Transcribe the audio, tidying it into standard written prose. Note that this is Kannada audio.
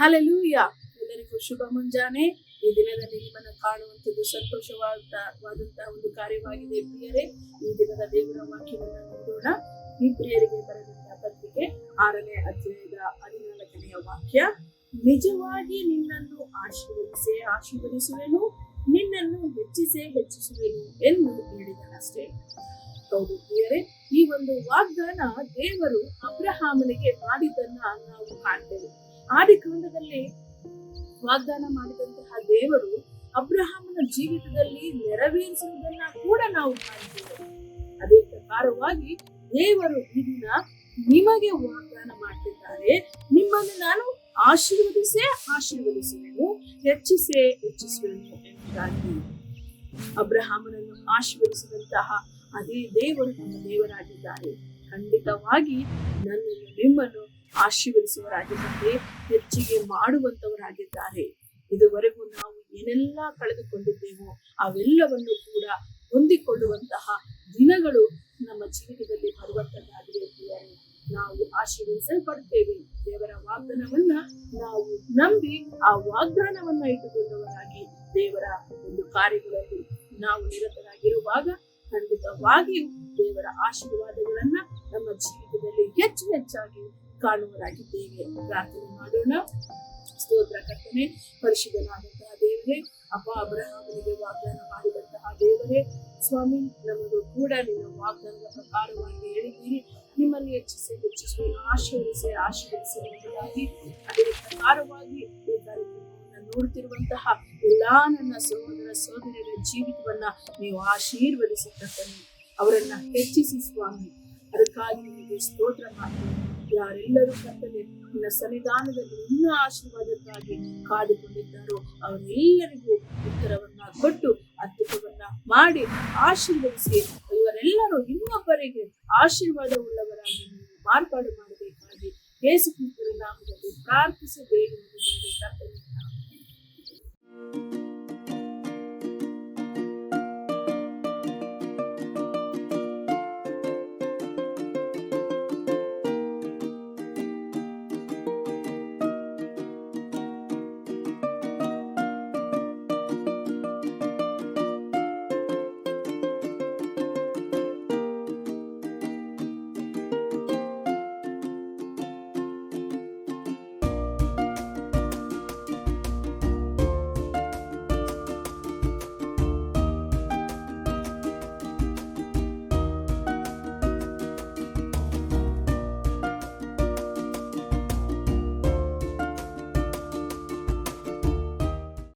ಹಲ್ಲೆಲೂಯಾ. ಎಲ್ಲರಿಗೂ ಶುಭ ಮುಂಜಾನೆ. ಈ ದಿನದಲ್ಲಿ ನಿಮ್ಮನ್ನು ಕಾಣುವಂಥದ್ದು ಸಂತೋಷವಾದಂತಹ ಒಂದು ಕಾರ್ಯವಾಗಿದೆ ಪ್ರಿಯರೇ. ಈ ದಿನದ ದೇವರ ವಾಕ್ಯವನ್ನು ನೋಡೋಣ. ಈ ಪ್ರಿಯರಿಗೆ ಬರೆದಂತಹ ಪತ್ರಿಕೆ 6ನೇ ಅಧ್ಯಾಯದ 14ನೆಯ ವಾಕ್ಯ. ನಿಜವಾಗಿ ನಿನ್ನನ್ನು ಆಶೀರ್ವದಿಸುವೆನು, ನಿನ್ನನ್ನು ಹೆಚ್ಚಿಸುವೆನು ಎಂದು ಹೇಳಿದನಷ್ಟೇ. ಹೌದು ಪ್ರಿಯರೇ, ಈ ಒಂದು ವಾಗ್ದಾನ ದೇವರು ಅಬ್ರಹಾಮನಿಗೆ ಮಾಡಿದ್ದನ್ನ ನಾವು ಕಾಣ್ತೇವೆ. ಆದಿಕಾಂಡದಲ್ಲಿ ವಾಗ್ದಾನ ಮಾಡಿದಂತಹ ದೇವರು ಅಬ್ರಹಾಮನ ಜೀವಿತದಲ್ಲಿ ನೆರವೇರಿಸುವುದನ್ನ ಕೂಡ ನಾವು ಕಾಣ್ತೇವೆ. ಅದೇ ಪ್ರಕಾರವಾಗಿ ದೇವರು ಈ ದಿನ ನಿಮಗೆ ವಾಗ್ದಾನ ಮಾಡ್ತಿದ್ದಾರೆ. ನಿಮ್ಮನ್ನು ನಾನು ಆಶೀರ್ವದಿಸುವೆನು, ಹೆಚ್ಚಿಸುವೆನು ಎಂಬುದಾಗಿ. ಅಬ್ರಹಾಮನನ್ನು ಆಶೀರ್ವದಿಸಿದಂತಹ ಅದೇ ದೇವರು ನಮ್ಮ ದೇವರಾಗಿದ್ದಾರೆ. ಖಂಡಿತವಾಗಿ ನನ್ನನ್ನು ನಿಮ್ಮನ್ನು ಆಶೀರ್ವದಿಸುವವರಾಗಿದ್ದಾರೆ, ಹೆಚ್ಚಿಗೆ ಮಾಡುವಂತವರಾಗಿದ್ದಾರೆ. ಇದುವರೆಗೂ ನಾವು ಏನೆಲ್ಲ ಕಳೆದುಕೊಂಡಿದ್ದೇವೋ ಅವೆಲ್ಲವನ್ನು ಕೂಡ ಹೊಂದಿಕೊಳ್ಳುವಂತಹ ದಿನಗಳು ನಮ್ಮ ಜೀವಿತದಲ್ಲಿ ಬರುವಂತದ್ದಾಗಿದೆ. ನಾವು ಆಶೀರ್ವದಿಸಲ್ಪಡ್ತೇವೆ. ದೇವರ ವಾಗ್ದಾನವನ್ನ ನಾವು ನಂಬಿ ಆ ವಾಗ್ದಾನವನ್ನ ಇಟ್ಟುಕೊಂಡವರಾಗಿ ದೇವರ ಒಂದು ಕಾರ್ಯಗಳಲ್ಲಿ ನಾವು ನಿರತರಾಗಿರುವಾಗ ಖಂಡಿತವಾಗಿಯೂ ದೇವರ ಆಶೀರ್ವಾದಗಳನ್ನ ನಮ್ಮ ಜೀವಿತದಲ್ಲಿ ಹೆಚ್ಚಾಗಿ ಕಾಣುವರಾಗಿದ್ದೇವೆ. ಪ್ರಾರ್ಥನೆ ಮಾಡೋಣ. ಸ್ತೋತ್ರ ಕರ್ತನೆ, ಪರಿಶುದ್ಧನಾದಂತಹ ದೇವರೇ, ಅಪ್ಪ ಅಬ್ರಹಾಮನಿಗೆ ವಾಗ್ದಾನ ಮಾಡಿದಂತಹ ದೇವರೇ, ಸ್ವಾಮಿ, ನಮಗೂ ಕೂಡ ನಿನ್ನ ವಾಗ್ದಾನದ ಪ್ರಕಾರವಾಗಿ ಹೇಳಿದ್ದೀರಿ. ನಿಮ್ಮನ್ನು ಹೆಚ್ಚಿಸುವೆನು, ಆಶೀರ್ವದಿಸಿ ಎಂಬುದಾಗಿ. ಅದೇ ಪ್ರಕಾರವಾಗಿ ಈ ಕಾರ್ಯಕ್ರಮವನ್ನು ನೋಡ್ತಿರುವಂತಹ ಎಲ್ಲಾ ನನ್ನ ಸಹೋದರ ಸಹೋದರಿಯರ ಜೀವಿತವನ್ನ ನೀವು ಆಶೀರ್ವದಿಸುತ್ತೇನೆ, ಅವರನ್ನ ಹೆಚ್ಚಿಸಿ ಸ್ವಾಮಿ. ಅದಕ್ಕಾಗಿ ನಿಮಗೆ ಸ್ತೋತ್ರ ಮಾಡ್ತೀನಿ. ಯಾರೆಲ್ಲರೂ ಕರ್ತನೆ ನಿನ್ನ ಸನ್ನಿಧಾನದಲ್ಲಿ ನಿನ್ನ ಆಶೀರ್ವಾದಕ್ಕಾಗಿ ಕಾದುಕೊಂಡಿದ್ದಾರೋ ಅವರೆಲ್ಲರಿಗೂ ಉತ್ತರವನ್ನ ಕೊಟ್ಟು ಅದ್ಭುತವನ್ನ ಮಾಡಿ ಆಶೀರ್ವದಿಸಿ ಇವರೆಲ್ಲರೂ ಇನ್ನೊಬ್ಬರಿಗೆ ಆಶೀರ್ವಾದ ಉಳ್ಳವರಾಗಿ ನೀವು ಮಾರ್ಪಾಡು ಮಾಡಬೇಕಾಗಿ ಯೇಸು ಕ್ರಿಸ್ತನ ನಾಮದಲ್ಲಿ ಪ್ರಾರ್ಥಿಸಿ ಬೇಡಿ ಕರ್ತನೆ.